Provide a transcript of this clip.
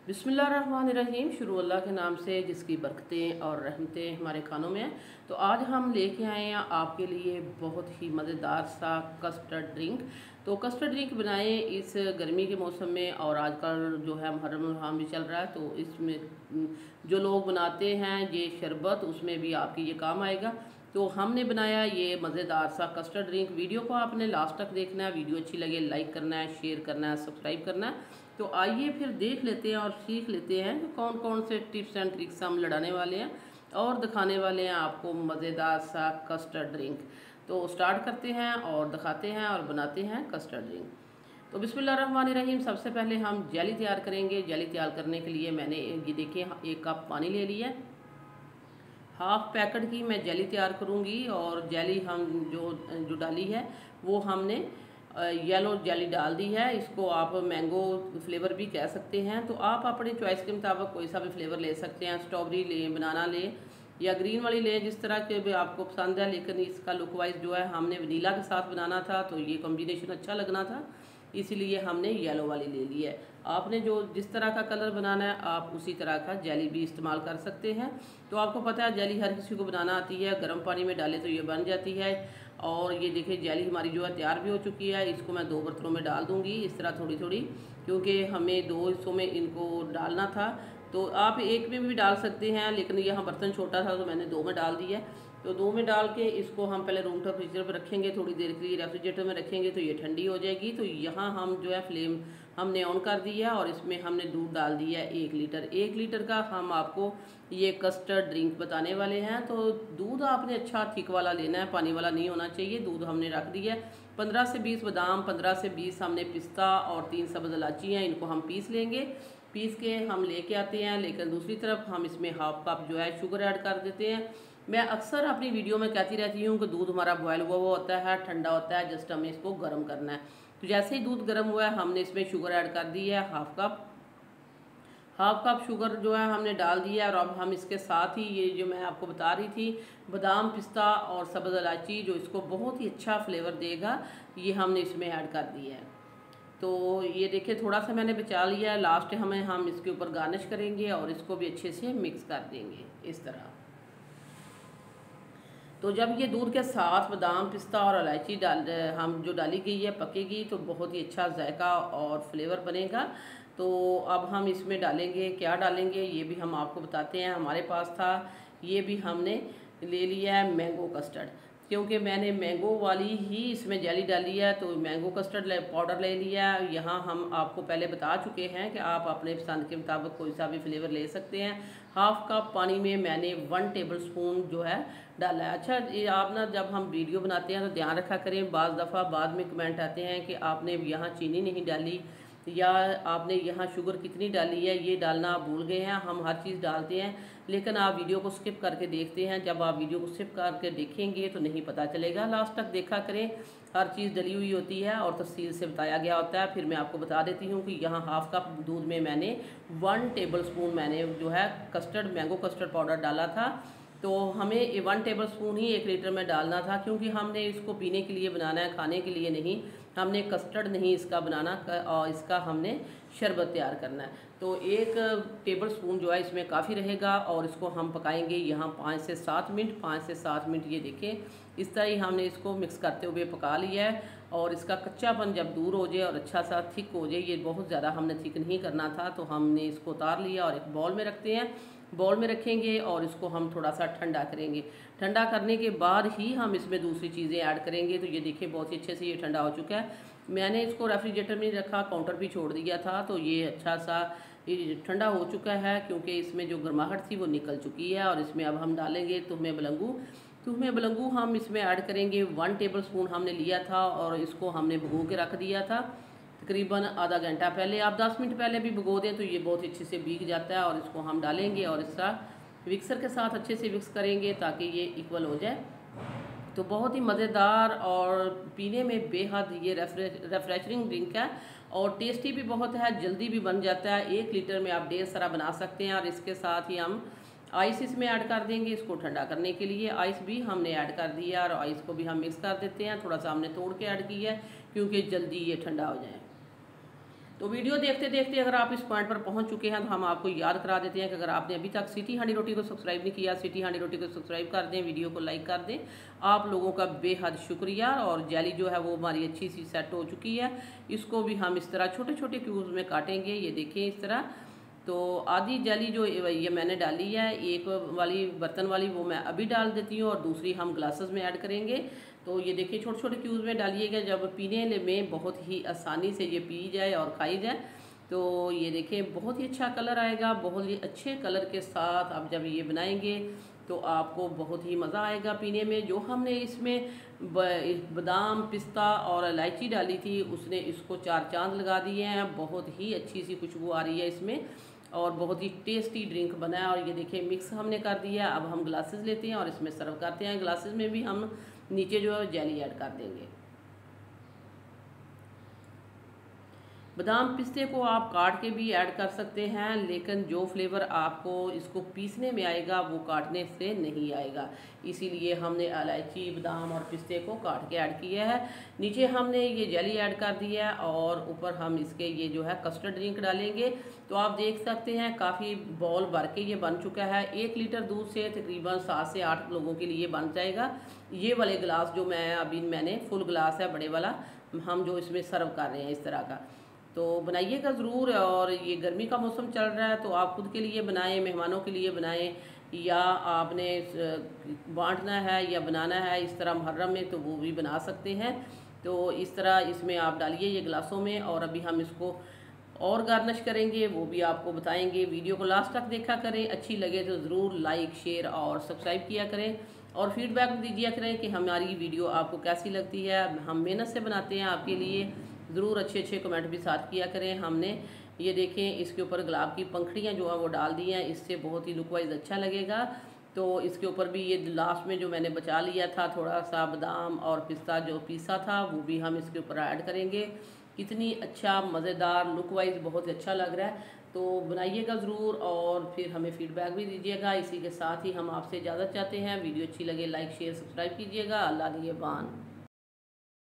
बिस्मिल्लाहिर्रहमानिर्रहीम। शुरू अल्लाह के नाम से जिसकी बरकतें और रहमतें हमारे खानों में हैं। तो आज हम लेके आए हैं आपके लिए बहुत ही मज़ेदार सा कस्टर्ड ड्रिंक। तो कस्टर्ड ड्रिंक बनाएं इस गर्मी के मौसम में, और आजकल जो है मुहर्रम भी चल रहा है, तो इसमें जो लोग बनाते हैं ये शरबत, उसमें भी आपकी ये काम आएगा। तो हमने बनाया ये मज़ेदार सा कस्टर्ड ड्रिंक। वीडियो को आपने लास्ट तक देखना है, वीडियो अच्छी लगे लाइक करना है, शेयर करना है, सब्सक्राइब करना है। तो आइए फिर देख लेते हैं और सीख लेते हैं कि कौन कौन से टिप्स एंड ट्रिक्स हम लड़ाने वाले हैं और दिखाने वाले हैं आपको मज़ेदार सा कस्टर्ड ड्रिंक। तो स्टार्ट करते हैं और दिखाते हैं और बनाते हैं कस्टर्ड ड्रिंक। तो बिस्मिल्लाहिर्रहमानिर्रहीम। सबसे पहले हम जेली तैयार करेंगे। जेली तैयार करने के लिए मैंने ये देखिए 1 कप पानी ले लिया। हाफ पैकेट की मैं जेली तैयार करूँगी, और जेली हम जो डाली है वो हमने येलो जेली डाल दी है। इसको आप मैंगो फ्लेवर भी कह सकते हैं। तो आप अपनी चॉइस के मुताबिक कोई सा भी फ्लेवर ले सकते हैं। स्ट्रॉबेरी लें, बनाना लें या ग्रीन वाली लें, जिस तरह के भी आपको पसंद है। लेकिन इसका लुक वाइज जो है हमने वनीला के साथ बनाना था, तो ये कॉम्बिनेशन अच्छा लगना था, इसीलिए हमने येलो वाली ले ली है। आपने जो जिस तरह का कलर बनाना है आप उसी तरह का जेली भी इस्तेमाल कर सकते हैं। तो आपको पता है जेली हर किसी को बनाना आती है, गर्म पानी में डाले तो ये बन जाती है। और ये देखिए जेली हमारी जो है तैयार भी हो चुकी है। इसको मैं 2 बर्तनों में डाल दूंगी इस तरह थोड़ी थोड़ी, क्योंकि हमें 2 हिस्सों में इनको डालना था। तो आप एक में भी डाल सकते हैं, लेकिन यहाँ बर्तन छोटा था तो मैंने 2 में डाल दिया। तो 2 में डाल के इसको हम पहले रूम टेम्परेचर पर रखेंगे, थोड़ी देर के लिए रेफ्रिजरेटर में रखेंगे तो ये ठंडी हो जाएगी। तो यहाँ हम जो है फ्लेम हमने ऑन कर दिया, और इसमें हमने दूध डाल दिया 1 लीटर। 1 लीटर का हम आपको ये कस्टर्ड ड्रिंक बताने वाले हैं। तो दूध आपने अच्छा थिक वाला लेना है, पानी वाला नहीं होना चाहिए। दूध हमने रख दिया। 15 से 20 बादाम, 15 से 20 हमने पिस्ता और 3 सब्ज़ इलायची हैं, इनको हम पीस लेंगे। पीस के हम लेके आते हैं। लेकिन दूसरी तरफ हम इसमें हाफ कप जो है शुगर ऐड कर देते हैं। मैं अक्सर अपनी वीडियो में कहती रहती हूँ कि दूध हमारा बॉयल हुआ होता है, ठंडा होता है, जस्ट हमें इसको गर्म करना है। तो जैसे ही दूध गर्म हुआ है हमने इसमें शुगर ऐड कर दी है, हाफ कप शुगर जो है हमने डाल दिया है। और अब हम इसके साथ ही ये जो मैं आपको बता रही थी बादाम, पिस्ता और सब्ज़ इलायची, जो इसको बहुत ही अच्छा फ्लेवर देगा, ये हमने इसमें ऐड कर दिया है। तो ये देखिए थोड़ा सा मैंने बचा लिया है। लास्ट हम इसके ऊपर गार्निश करेंगे और इसको भी अच्छे से मिक्स कर देंगे इस तरह। तो जब ये दूध के साथ बादाम, पिस्ता और इलायची हम जो डाली गई है पकेगी, तो बहुत ही अच्छा जायका और फ्लेवर बनेगा। तो अब हम इसमें डालेंगे, क्या डालेंगे ये भी हम आपको बताते हैं। हमारे पास था ये भी हमने ले लिया है मैंगो कस्टर्ड, क्योंकि मैंने मैंगो वाली ही इसमें जेली डाली है, तो मैंगो कस्टर्ड पाउडर ले लिया है। यहाँ हम आपको पहले बता चुके हैं कि आप अपने पसंद के मुताबिक कोई सा भी फ्लेवर ले सकते हैं। हाफ कप पानी में मैंने 1 टेबल स्पून जो है डाला है। अच्छा, ये आप ना जब हम वीडियो बनाते हैं तो ध्यान रखा करें, बाज़ दफ़ा बाद में कमेंट आते हैं कि आपने यहाँ चीनी नहीं डाली या आपने यहाँ शुगर कितनी डाली है, ये डालना आप भूल गए हैं। हम हर चीज़ डालते हैं, लेकिन आप वीडियो को स्किप करके देखते हैं। जब आप वीडियो को स्किप करके देखेंगे तो नहीं पता चलेगा। लास्ट तक देखा करें, हर चीज़ डली हुई होती है और तफसील से बताया गया होता है। फिर मैं आपको बता देती हूँ कि यहाँ हाफ कप दूध में मैंने 1 टेबल स्पून मैंने जो है मैंगो कस्टर्ड पाउडर डाला था। तो हमें 1 टेबल स्पून ही 1 लीटर में डालना था, क्योंकि हमने इसको पीने के लिए बनाना है, खाने के लिए नहीं। हमने कस्टर्ड नहीं इसका बनाना, और इसका हमने शरबत तैयार करना है। तो 1 टेबल स्पून जो है इसमें काफ़ी रहेगा, और इसको हम पकाएंगे यहाँ 5 से 7 मिनट। 5 से 7 मिनट ये देखें, इस तरह ही हमने इसको मिक्स करते हुए पका लिया है। और इसका कच्चापन जब दूर हो जाए और अच्छा सा थिक हो जाए, ये बहुत ज़्यादा हमने थिक नहीं करना था, तो हमने इसको उतार लिया और एक बॉल में रखते हैं। बॉल में रखेंगे और इसको हम थोड़ा सा ठंडा करेंगे। ठंडा करने के बाद ही हम इसमें दूसरी चीज़ें ऐड करेंगे। तो ये देखिए बहुत ही अच्छे से ये ठंडा हो चुका है। मैंने इसको रेफ्रिजरेटर में रखा, काउंटर भी छोड़ दिया था, तो ये अच्छा सा ये ठंडा हो चुका है, क्योंकि इसमें जो गर्माहट थी वो निकल चुकी है। और इसमें अब हम डालेंगे तुम्हें बलंगू हम इसमें ऐड करेंगे। 1 टेबल स्पून हमने लिया था और इसको हमने भिगो के रख दिया था तकरीबन आधा घंटा पहले। आप 10 मिनट पहले भी भिगो दें तो ये बहुत अच्छे से भीग जाता है। और इसको हम डालेंगे और इसका मिक्सर के साथ अच्छे से मिक्स करेंगे ताकि ये इक्वल हो जाए। तो बहुत ही मज़ेदार और पीने में बेहद ये रेफ्रेशरिंग ड्रिंक है, और टेस्टी भी बहुत है, जल्दी भी बन जाता है। 1 लीटर में आप ढेर सारा बना सकते हैं। और इसके साथ ही हम आइस इसमें ऐड कर देंगे, इसको ठंडा करने के लिए आइस भी हमने ऐड कर दिया। और आइस को भी हम मिक्स कर देते हैं, थोड़ा सा हमने तोड़ के ऐड किया है क्योंकि जल्दी ये ठंडा हो जाए। तो वीडियो देखते देखते अगर आप इस पॉइंट पर पहुंच चुके हैं तो हम आपको याद करा देते हैं कि अगर आपने अभी तक सिटी हांडी रोटी को सब्सक्राइब नहीं किया, सिटी हांडी रोटी को सब्सक्राइब कर दें, वीडियो को लाइक कर दें। आप लोगों का बेहद शुक्रिया। और जेली जो है वो हमारी अच्छी सी सेट हो चुकी है। इसको भी हम इस तरह छोटे छोटे क्यूब्स में काटेंगे, ये देखें इस तरह। तो आधी जेली जो ये मैंने डाली है, एक वाली बर्तन वाली वो मैं अभी डाल देती हूँ और दूसरी हम ग्लासेस में ऐड करेंगे। तो ये देखिए छोटे छोटे क्यूब्स में डालिएगा, जब पीने में बहुत ही आसानी से ये पी जाए और खाई जाए। तो ये देखें बहुत ही अच्छा कलर आएगा, बहुत ही अच्छे कलर के साथ आप जब ये बनाएंगे तो आपको बहुत ही मज़ा आएगा पीने में। जो हमने इसमें बादाम, पिस्ता और इलायची डाली थी उसने इसको चार चांद लगा दिए हैं। बहुत ही अच्छी सी खुशबू आ रही है इसमें और बहुत ही टेस्टी ड्रिंक बना है। और ये देखिए मिक्स हमने कर दिया। अब हम ग्लासेस लेते हैं और इसमें सर्व करते हैं। ग्लासेस में भी हम नीचे जो है जेली ऐड कर देंगे। बादाम पिस्ते को आप काट के भी ऐड कर सकते हैं, लेकिन जो फ्लेवर आपको इसको पीसने में आएगा वो काटने से नहीं आएगा, इसीलिए हमने इलायची, बादाम और पिस्ते को काट के ऐड किया है। नीचे हमने ये जेली ऐड कर दी है और ऊपर हम इसके ये जो है कस्टर्ड ड्रिंक डालेंगे। तो आप देख सकते हैं काफ़ी बॉल भर के ये बन चुका है। 1 लीटर दूध से तकरीबन 7 से 8 लोगों के लिए बन जाएगा। ये वाले गिलास जो मैंने फुल गिलास है बड़े वाला, हम जो इसमें सर्व कर रहे हैं इस तरह का। तो बनाइएगा ज़रूर। और ये गर्मी का मौसम चल रहा है तो आप खुद के लिए बनाएं, मेहमानों के लिए बनाएं, या आपने बांटना है या बनाना है इस तरह मुहर्रम में तो वो भी बना सकते हैं। तो इस तरह इसमें आप डालिए ये गिलासों में। और अभी हम इसको और गार्निश करेंगे, वो भी आपको बताएंगे। वीडियो को लास्ट तक देखा करें, अच्छी लगे तो ज़रूर लाइक, शेयर और सब्सक्राइब किया करें और फीडबैक दीजिए करें कि हमारी वीडियो आपको कैसी लगती है। हम मेहनत से बनाते हैं आपके लिए, ज़रूर अच्छे अच्छे कमेंट भी साथ किया करें। हमने ये देखें इसके ऊपर गुलाब की पंखड़ियाँ जो है वो डाल दी हैं, इससे बहुत ही लुक वाइज अच्छा लगेगा। तो इसके ऊपर भी ये लास्ट में जो मैंने बचा लिया था थोड़ा सा बादाम और पिस्ता जो पीसा था वो भी हम इसके ऊपर ऐड करेंगे। कितनी अच्छा मज़ेदार, लुक वाइज बहुत अच्छा लग रहा है। तो बनाइएगा ज़रूर और फिर हमें फ़ीडबैक भी दीजिएगा। इसी के साथ ही हम आपसे इजाज़त चाहते हैं। वीडियो अच्छी लगे लाइक, शेयर, सब्सक्राइब कीजिएगा। अल्लाह निगहबान।